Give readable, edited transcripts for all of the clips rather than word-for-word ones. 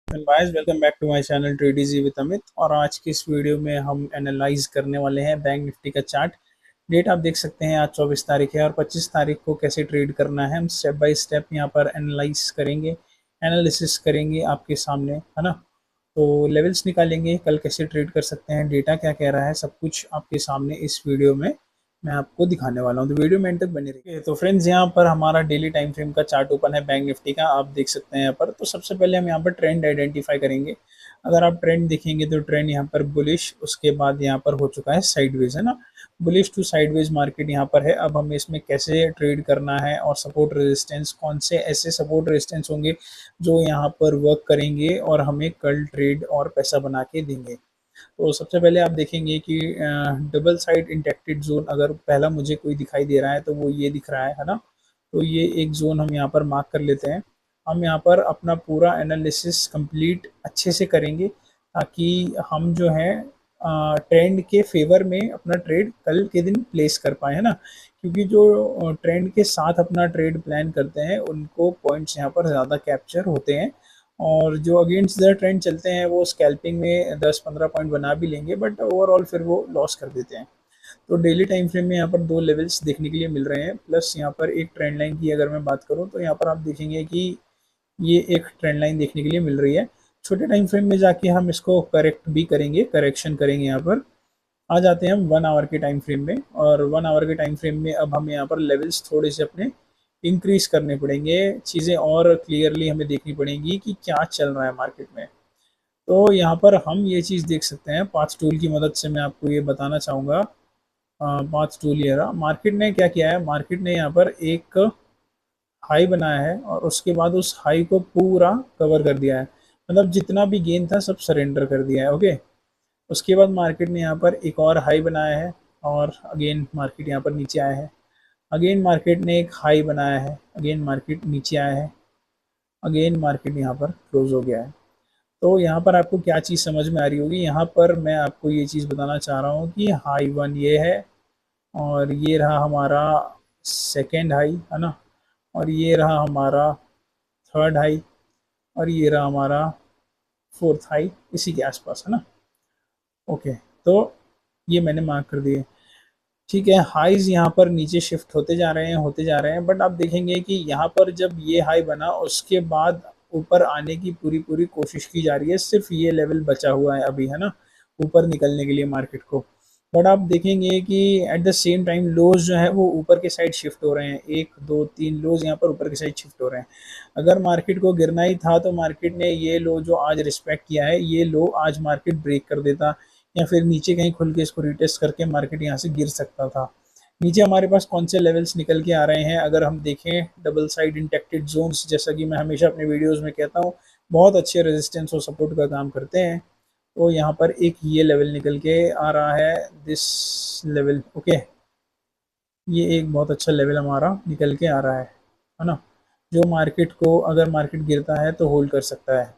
Guys welcome back to my channel trade easy with Amit. और आज की इस वीडियो में हम एनालाइज करने वाले हैं बैंक निफ्टी का चार्ट। डेट आप देख सकते हैं, आज 24 तारीख है और 25 तारीख को कैसे ट्रेड करना है हम स्टेप बाय स्टेप यहाँ पर एनालाइज करेंगे, एनालिसिस करेंगे आपके सामने, है ना। तो लेवल्स निकालेंगे, कल कैसे ट्रेड कर सकते हैं, डेटा क्या कह रहा है, सब कुछ आपके सामने इस वीडियो में मैं आपको दिखाने वाला हूँ। तो वीडियो में एंड तक बने रहिए। तो फ्रेंड्स, यहाँ पर हमारा डेली टाइम फ्रेम का चार्ट ओपन है बैंक निफ्टी का, आप देख सकते हैं यहाँ पर। तो सबसे पहले हम यहाँ पर ट्रेंड आइडेंटिफाई करेंगे। अगर आप ट्रेंड देखेंगे तो ट्रेंड यहाँ पर बुलिश, उसके बाद यहाँ पर हो चुका है साइडवेज, है ना। बुलिश टू साइडवेज मार्केट यहाँ पर है। अब हमें इसमें कैसे ट्रेड करना है और सपोर्ट रेजिस्टेंस, कौन से ऐसे सपोर्ट रेजिस्टेंस होंगे जो यहाँ पर वर्क करेंगे और हमें कल ट्रेड और पैसा बना के देंगे। तो सबसे पहले आप देखेंगे कि डबल साइड इंटेक्टेड जोन अगर पहला मुझे कोई दिखाई दे रहा है तो वो ये दिख रहा है ना। तो ये एक जोन हम यहाँ पर मार्क कर लेते हैं। हम यहाँ पर अपना पूरा एनालिसिस कंप्लीट अच्छे से करेंगे ताकि हम जो है ट्रेंड के फेवर में अपना ट्रेड कल के दिन प्लेस कर पाए, है ना। क्योंकि जो ट्रेंड के साथ अपना ट्रेड प्लान करते हैं उनको पॉइंट्स यहाँ पर ज़्यादा कैप्चर होते हैं, और जो अगेंस्ट द ट्रेंड चलते हैं वो स्कैल्पिंग में 10-15 पॉइंट बना भी लेंगे, बट ओवरऑल फिर वो लॉस कर देते हैं। तो डेली टाइम फ्रेम में यहाँ पर दो लेवल्स देखने के लिए मिल रहे हैं, प्लस यहाँ पर एक ट्रेंड लाइन की अगर मैं बात करूँ तो यहाँ पर आप देखेंगे कि ये एक ट्रेंड लाइन देखने के लिए मिल रही है। छोटे टाइम फ्रेम में जाके हम इसको करेक्ट भी करेंगे, करेक्शन करेंगे। यहाँ पर आ जाते हैं हम 1 आवर के टाइम फ्रेम में, और 1 आवर के टाइम फ्रेम में अब हमें यहाँ पर लेवल्स थोड़े से अपने इंक्रीज करने पड़ेंगे, चीज़ें और क्लियरली हमें देखनी पड़ेंगी कि क्या चल रहा है मार्केट में। तो यहाँ पर हम ये चीज़ देख सकते हैं, 5 टूल की मदद से मैं आपको ये बताना चाहूँगा। 5 टूल ये रहा। मार्केट ने क्या किया है, मार्केट ने यहाँ पर एक हाई बनाया है और उसके बाद उस हाई को पूरा कवर कर दिया है, मतलब जितना भी गेन था सब सरेंडर कर दिया है। ओके, उसके बाद मार्केट ने यहाँ पर एक और हाई बनाया है और अगेन मार्केट यहाँ पर नीचे आया है। अगेन मार्केट ने एक हाई बनाया है, अगेन मार्केट नीचे आया है, अगेन मार्केट यहाँ पर क्लोज हो गया है। तो यहाँ पर आपको क्या चीज़ समझ में आ रही होगी, यहाँ पर मैं आपको ये चीज़ बताना चाह रहा हूँ कि हाई वन ये है, और ये रहा हमारा सेकेंड हाई, है ना, और ये रहा हमारा थर्ड हाई, और ये रहा हमारा फोर्थ हाई, इसी के आसपास, है ना। ओके, तो ये मैंने मार्क कर दिए। ठीक है, हाईज यहाँ पर नीचे शिफ्ट होते जा रहे हैं, होते जा रहे हैं, बट आप देखेंगे कि यहाँ पर जब ये हाई बना उसके बाद ऊपर आने की पूरी पूरी कोशिश की जा रही है। सिर्फ ये लेवल बचा हुआ है अभी, है ना, ऊपर निकलने के लिए मार्केट को। बट आप देखेंगे कि एट द सेम टाइम लोज जो है वो ऊपर के साइड शिफ्ट हो रहे हैं, 1 2 3 लोज यहाँ पर ऊपर के साइड शिफ्ट हो रहे हैं। अगर मार्केट को गिरना ही था तो मार्केट ने ये लो जो आज रिस्पेक्ट किया है, ये लो आज मार्केट ब्रेक कर देता, या फिर नीचे कहीं खुल के इसको रिटेस्ट करके मार्केट यहाँ से गिर सकता था। नीचे हमारे पास कौन से लेवल्स निकल के आ रहे हैं, अगर हम देखें, डबल साइड इंटेक्टेड जोन्स, जैसा कि मैं हमेशा अपने वीडियोस में कहता हूँ, बहुत अच्छे रेजिस्टेंस और सपोर्ट का काम करते हैं। तो यहाँ पर एक ये लेवल निकल के आ रहा है, दिस लेवल। ओके, ये एक बहुत अच्छा लेवल हमारा निकल के आ रहा है ना, जो मार्केट को अगर मार्केट गिरता है तो होल्ड कर सकता है।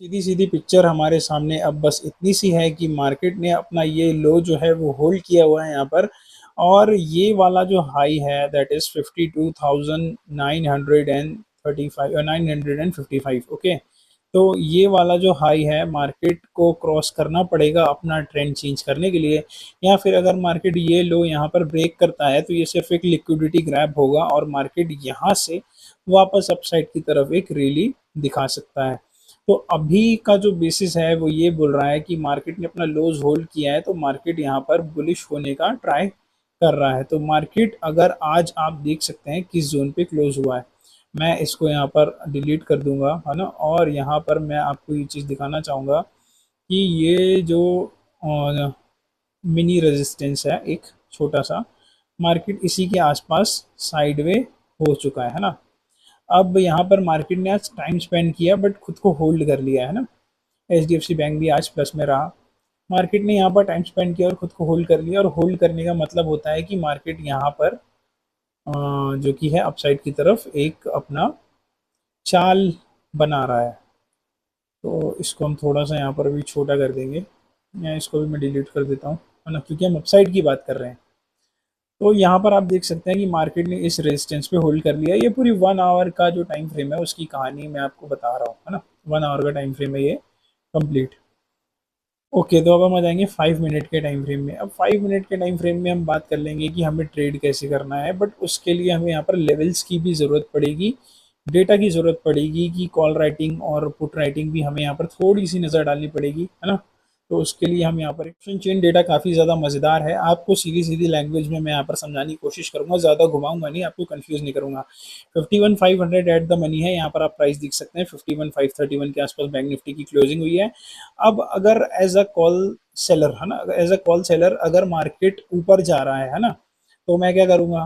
सीधी सीधी पिक्चर हमारे सामने अब बस इतनी सी है कि मार्केट ने अपना ये लो जो है वो होल्ड किया हुआ है यहाँ पर, और ये वाला जो हाई है दैट इज 52,935 955। ओके, तो ये वाला जो हाई है मार्केट को क्रॉस करना पड़ेगा अपना ट्रेंड चेंज करने के लिए, या फिर अगर मार्केट ये लो यहाँ पर ब्रेक करता है तो ये सिर्फ एक लिक्विडिटी ग्रैब होगा और मार्केट यहाँ से वापस अपसाइड की तरफ एक रैली दिखा सकता है। तो अभी का जो बेसिस है वो ये बोल रहा है कि मार्केट ने अपना लोज होल्ड किया है, तो मार्केट यहाँ पर बुलिश होने का ट्राई कर रहा है। तो मार्केट अगर आज आप देख सकते हैं किस जोन पे क्लोज हुआ है, मैं इसको यहाँ पर डिलीट कर दूंगा, है ना। और यहाँ पर मैं आपको ये चीज़ दिखाना चाहूँगा कि ये जो मिनी रेजिस्टेंस है एक छोटा सा, मार्केट इसी के आसपास साइडवे हो चुका है ना। अब यहाँ पर मार्केट ने आज टाइम स्पेंड किया बट खुद को होल्ड कर लिया है ना। HDFC बैंक भी आज प्लस में रहा। मार्केट ने यहाँ पर टाइम स्पेंड किया और खुद को होल्ड कर लिया, और होल्ड करने का मतलब होता है कि मार्केट यहाँ पर जो कि है अपसाइड की तरफ एक अपना चाल बना रहा है। तो इसको हम थोड़ा सा यहाँ पर भी छोटा कर देंगे, या इसको भी मैं डिलीट कर देता हूँ, है ना, क्योंकि हम अपसाइड की बात कर रहे हैं। तो यहाँ पर आप देख सकते हैं कि मार्केट ने इस रेजिस्टेंस पे होल्ड कर लिया। ये पूरी 1 आवर का जो टाइम फ्रेम है उसकी कहानी मैं आपको बता रहा हूँ, है ना। 1 आवर का टाइम फ्रेम है ये कंप्लीट। ओके, तो अब हम आ जाएंगे 5 मिनट के टाइम फ्रेम में। अब 5 मिनट के टाइम फ्रेम में हम बात कर लेंगे कि हमें ट्रेड कैसे करना है, बट उसके लिए हमें यहाँ पर लेवल्स की भी ज़रूरत पड़ेगी, डेटा की ज़रूरत पड़ेगी कि कॉल राइटिंग और पुट राइटिंग भी हमें यहाँ पर थोड़ी सी नज़र डालनी पड़ेगी, है ना। तो उसके लिए हम यहाँ पर ऑप्शन चेन डेटा काफ़ी ज़्यादा मज़ेदार है। आपको सीधी सीधी लैंग्वेज में मैं यहाँ पर समझाने की कोशिश करूँगा, ज़्यादा घुमाऊंगा नहीं, आपको कंफ्यूज नहीं करूँगा। 51,500 एट द मनी है, यहाँ पर आप प्राइस देख सकते हैं 51,531 के आसपास बैंक निफ्टी की क्लोजिंग हुई है। अब अगर एज अ कॉल सेलर, है ना, एज अ कॉल सेलर अगर मार्केट ऊपर जा रहा है ना, तो मैं क्या करूँगा,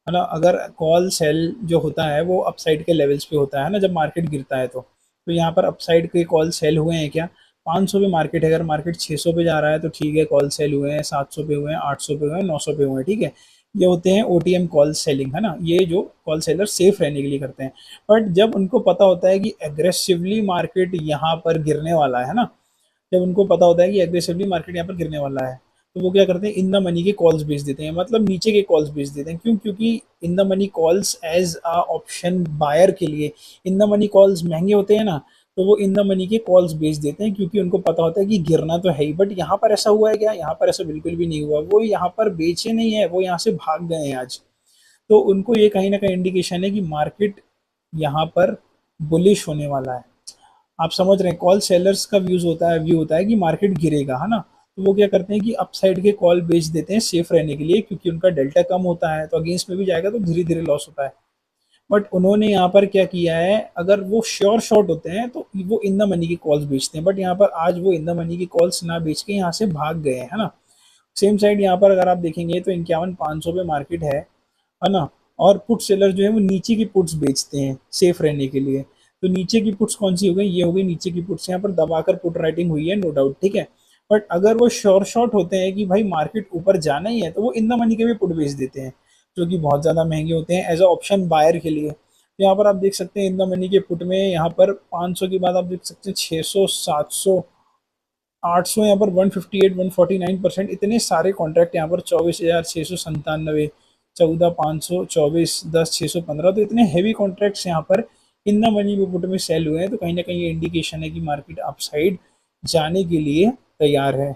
है ना। अगर कॉल सेल जो होता है वो अपसाइड के लेवल्स पे होता है ना, जब मार्केट गिरता है तो यहाँ पर अपसाइड के कॉल सेल हुए हैं क्या। 500 पे मार्केट है, अगर मार्केट 600 पे जा रहा है तो ठीक है, कॉल सेल हुए हैं, 700 पे हुए हैं, 800 पे हुए हैं, 900 पे हुए हैं, ठीक है। ये होते हैं ओटीएम कॉल सेलिंग, है ना, ये जो कॉल सेलर सेफ रहने के लिए करते हैं। बट जब उनको पता होता है कि एग्रेसिवली मार्केट यहाँ पर गिरने वाला है ना, जब उनको पता होता है कि एग्रेसिवली मार्केट यहाँ पर गिरने वाला है, तो वो क्या करते हैं, इन द मनी के कॉल्स बेच देते हैं, मतलब नीचे के कॉल्स बेच देते हैं। क्यों? क्योंकि in the money calls as a option buyer के लिए, इन द मनी कॉल्स महंगे होते हैं ना, तो वो इन द मनी के कॉल्स बेच देते हैं, क्योंकि उनको पता होता है कि गिरना तो है ही। बट यहाँ पर ऐसा हुआ है क्या? यहाँ पर ऐसा बिल्कुल भी नहीं हुआ। वो यहाँ पर बेचे नहीं है, वो यहाँ से भाग गए हैं आज। तो उनको ये कहीं ना कहीं इंडिकेशन है कि मार्केट यहाँ पर बुलिश होने वाला है। आप समझ रहे हैं, कॉल सेलर्स का व्यू होता है कि मार्केट गिरेगा, है ना। तो वो क्या करते हैं कि अपसाइड के कॉल बेच देते हैं सेफ रहने के लिए, क्योंकि उनका डेल्टा कम होता है, तो अगेंस्ट में भी जाएगा तो धीरे धीरे लॉस होता है। बट उन्होंने यहाँ पर क्या किया है, अगर वो श्योर शॉट होते हैं तो वो इन द मनी की कॉल्स बेचते हैं, बट यहाँ पर आज वो इन द मनी की कॉल्स ना बेच के यहाँ से भाग गए हैं, है ना। सेम साइड यहाँ पर अगर आप देखेंगे तो 51,500 पे मार्केट है ना। और पुट सेलर जो है वो नीचे की पुट्स बेचते हैं सेफ रहने के लिए। तो नीचे की पुट्स कौन सी हो गई? ये हो गई नीचे की पुट्स, यहाँ पर दबाकर पुट राइटिंग हुई है, नो डाउट, ठीक है। बट अगर वो श्योर शॉट होते हैं कि भाई मार्केट ऊपर जाना ही है, तो वो इन द मनी के भी पुट बेच देते हैं, जो कि बहुत ज़्यादा महंगे होते हैं एज अ ऑप्शन बायर के लिए। तो यहाँ पर आप देख सकते हैं इन द मनी के पुट में यहाँ पर 500 के बाद आप देख सकते हैं 600, 700, 800, यहाँ पर 158, 149%, इतने सारे कॉन्ट्रैक्ट यहाँ पर 24,697, 14,524, 10,615, तो इतने हैवी कॉन्ट्रैक्ट्स यहाँ पर इन द मनी पुट में सेल हुए हैं। तो कहीं ना कहीं ये इंडिकेशन है कि मार्केट अपसाइड जाने के लिए तैयार है।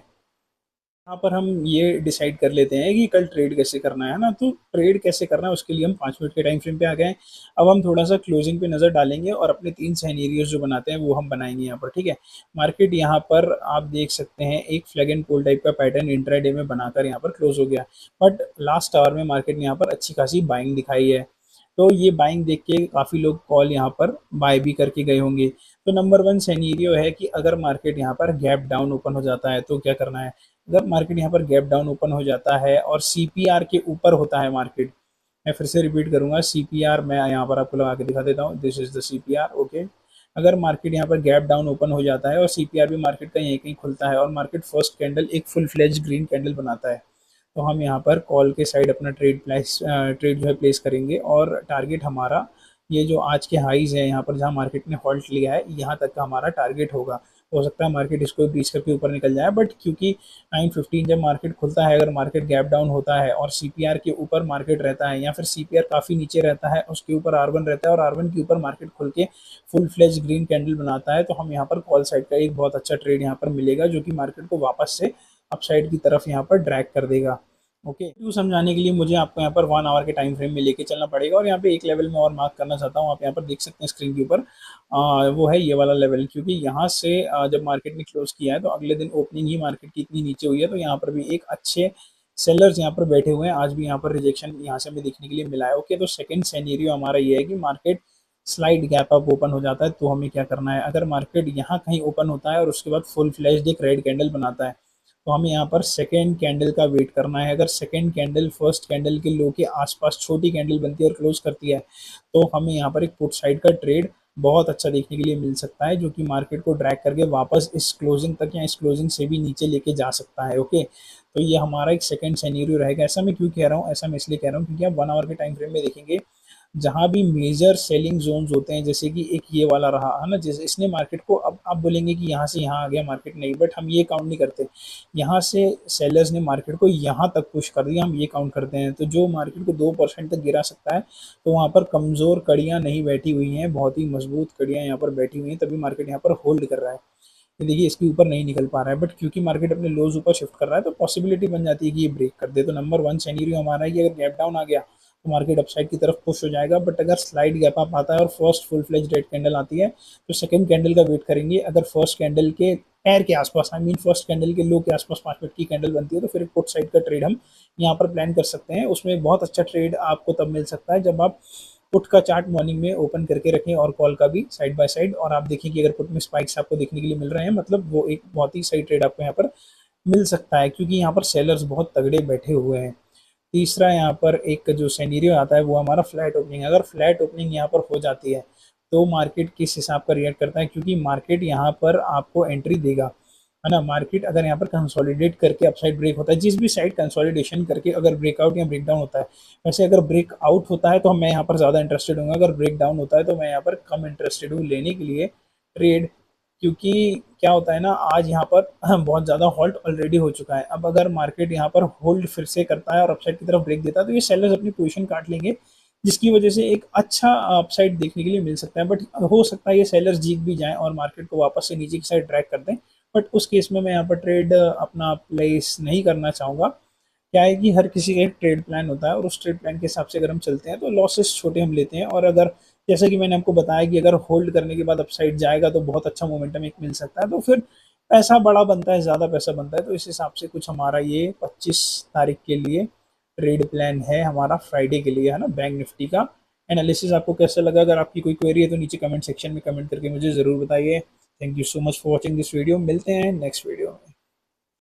यहाँ पर हम ये डिसाइड कर लेते हैं कि कल ट्रेड कैसे करना है ना। तो ट्रेड कैसे करना है उसके लिए हम 5 मिनट के टाइम फ्रेम पे आ गए हैं। अब हम थोड़ा सा क्लोजिंग पे नज़र डालेंगे और अपने 3 सिनेरियोज जो बनाते हैं वो हम बनाएंगे यहाँ पर, ठीक है। मार्केट यहाँ पर आप देख सकते हैं एक फ्लैग एंड पोल टाइप का पैटर्न इंट्राडे में बनाकर यहाँ पर क्लोज हो गया, बट लास्ट आवर में मार्केट ने यहाँ पर अच्छी खासी बाइंग दिखाई है। तो ये बाइंग देख के काफ़ी लोग कॉल यहाँ पर बाय भी करके गए होंगे। तो नंबर 1 सिनेरियो है कि अगर मार्केट यहाँ पर गैप डाउन ओपन हो जाता है तो क्या करना है। अगर मार्केट यहाँ पर गैप डाउन ओपन हो जाता है और सीपीआर के ऊपर होता है मार्केट, मैं फिर से रिपीट करूंगा, सीपीआर मैं यहाँ पर आपको लगा के दिखा देता हूँ, this is the CPR, okay. अगर मार्केट यहाँ पर गैप डाउन ओपन हो जाता है और सीपीआर भी मार्केट का यहीं कहीं खुलता है और मार्केट फर्स्ट कैंडल एक फुल फ्लेज ग्रीन कैंडल बनाता है, तो हम यहाँ पर कॉल के साइड अपना ट्रेड जो है प्लेस करेंगे। और टारगेट हमारा ये जो आज के हाईज है यहाँ पर जहाँ मार्केट ने हॉल्ट लिया है, यहाँ तक का हमारा टारगेट होगा। हो सकता है मार्केट इसको ब्रीच करके ऊपर निकल जाए, बट क्योंकि 9:15 जब मार्केट खुलता है, अगर मार्केट गैप डाउन होता है और सीपीआर के ऊपर मार्केट रहता है या फिर सीपीआर काफ़ी नीचे रहता है, उसके ऊपर आर1 रहता है और आर1 के ऊपर मार्केट खुल के फुल फ्लेज ग्रीन कैंडल बनाता है, तो हम यहाँ पर कॉल साइड का एक बहुत अच्छा ट्रेड यहाँ पर मिलेगा, जो कि मार्केट को वापस से अपसाइड की तरफ यहाँ पर ड्रैग कर देगा। ओके, क्यों समझाने के लिए मुझे आपको यहाँ पर 1 आवर के टाइम फ्रेम में लेके चलना पड़ेगा। और यहाँ पे एक लेवल में और मार्क करना चाहता हूँ, आप यहाँ पर देख सकते हैं स्क्रीन के ऊपर, वो है ये वाला लेवल, क्योंकि यहाँ से जब मार्केट ने क्लोज किया है तो अगले दिन ओपनिंग ही मार्केट की इतनी नीचे हुई है, तो यहाँ पर भी एक अच्छे सेलर्स यहाँ पर बैठे हुए हैं। आज भी यहाँ पर रिजेक्शन यहाँ से हमें देखने के लिए मिला है। ओके, तो सेकंड सिनेरियो हमारा ये है कि market slide gap up open हो जाता है, तो हमें क्या करना है, अगर मार्केट यहाँ कहीं ओपन होता है और उसके बाद फुल फ्लैश्ड एक रेड कैंडल बनाता है, तो हमें यहाँ पर सेकेंड कैंडल का वेट करना है। अगर सेकेंड कैंडल फर्स्ट कैंडल के लो के आसपास छोटी कैंडल बनती है और क्लोज करती है, तो हमें यहाँ पर एक पुट साइड का ट्रेड बहुत अच्छा देखने के लिए मिल सकता है, जो कि मार्केट को ड्रैग करके वापस इस क्लोजिंग तक या इस क्लोजिंग से भी नीचे लेके जा सकता है। ओके, तो ये हमारा एक सेकंड सिनेरियो रहेगा। ऐसा मैं क्यों कह रहा हूँ, ऐसा मैं इसलिए कह रहा हूँ क्योंकि आप 1 आवर के टाइम फ्रेम में देखेंगे जहाँ भी मेजर सेलिंग जोन्स होते हैं, जैसे कि एक ये वाला रहा है ना, जैसे इसने मार्केट को, अब आप बोलेंगे कि यहाँ से यहाँ आ गया मार्केट, नहीं, बट हम ये काउंट नहीं करते। यहाँ से सेलर्स ने मार्केट को यहाँ तक पुश कर दिया, हम ये काउंट करते हैं। तो जो मार्केट को 2% तक गिरा सकता है, तो वहाँ पर कमज़ोर कड़ियाँ नहीं बैठी हुई हैं, बहुत ही मजबूत कड़ियाँ यहाँ पर बैठी हुई हैं, तभी मार्केट यहाँ पर होल्ड कर रहा है। ये देखिए इसके ऊपर नहीं निकल पा रहा है, बट क्योंकि मार्केट अपने लोज ऊपर शिफ्ट कर रहा है, तो पॉसिबिलिटी बन जाती है कि ये ब्रेक कर दे। तो नंबर 1 सिनेरियो हमारा है कि अगर गैप डाउन आ गया तो मार्केट अपसाइड की तरफ पुश हो जाएगा, बट अगर स्लाइड गैप अप आता है और first full fledge red candle आती है, तो सेकंड कैंडल का वेट करेंगे। अगर फर्स्ट कैंडल के पैर के आसपास, आई मीन फर्स्ट कैंडल के लो के आसपास 5 मिनट की कैंडल बनती है, तो फिर एक पुट साइड का ट्रेड हम यहाँ पर प्लान कर सकते हैं। उसमें बहुत अच्छा ट्रेड आपको तब मिल सकता है जब आप पुट का चार्ट मॉर्निंग में ओपन करके रखें और कॉल का भी साइड बाय साइड, और आप देखें कि अगर पुट में स्पाइक्स आपको देखने के लिए मिल रहे हैं, मतलब वो एक बहुत ही सही ट्रेड आपको यहाँ पर मिल सकता है, क्योंकि यहाँ पर सेलर्स बहुत तगड़े बैठे हुए हैं। तीसरा यहाँ पर एक जो सिनेरियो आता है वो हमारा फ्लैट ओपनिंग। अगर फ्लैट ओपनिंग यहाँ पर हो जाती है तो मार्केट किस हिसाब का रिएक्ट करता है, क्योंकि मार्केट यहाँ पर आपको एंट्री देगा, है ना। मार्केट अगर यहाँ पर कंसोलिडेट करके अपसाइड ब्रेक होता है, जिस भी साइड कंसोलिडेशन करके अगर ब्रेकआउट या ब्रेकडाउन होता है, वैसे अगर ब्रेकआउट होता है तो मैं यहाँ पर ज़्यादा इंटरेस्टेड हूँ, अगर ब्रेक डाउन होता है तो मैं यहाँ पर कम इंटरेस्टेड हूँ लेने के लिए ट्रेड। क्योंकि क्या होता है ना, आज यहाँ पर बहुत ज़्यादा हॉल्ट ऑलरेडी हो चुका है। अब अगर मार्केट यहाँ पर होल्ड फिर से करता है और अपसाइड की तरफ ब्रेक देता है, तो ये सेलर्स अपनी पोजीशन काट लेंगे, जिसकी वजह से एक अच्छा अपसाइड देखने के लिए मिल सकता है। बट हो सकता है ये सेलर्स जीत भी जाएं और मार्केट को वापस से नीचे की साइड ड्रैग कर दें, बट उस केस में मैं यहाँ पर ट्रेड अपना प्लेस नहीं करना चाहूँगा। क्या है कि हर किसी का एक ट्रेड प्लान होता है, और उस ट्रेड प्लान के हिसाब से अगर हम चलते हैं तो लॉसेस छोटे हम लेते हैं। और अगर जैसे कि मैंने आपको बताया कि अगर होल्ड करने के बाद अपसाइड जाएगा तो बहुत अच्छा मोमेंटम एक मिल सकता है, तो फिर पैसा बड़ा बनता है, ज़्यादा पैसा बनता है। तो इस हिसाब से कुछ हमारा ये 25 तारीख के लिए ट्रेड प्लान है हमारा, फ्राइडे के लिए, है ना, बैंक निफ्टी का एनालिसिस। आपको कैसा लगा? अगर आपकी कोई क्वेरी है तो नीचे कमेंट सेक्शन में कमेंट करके मुझे ज़रूर बताइए। Thank you so much for watching this video. मिलते हैं नेक्स्ट वीडियो में।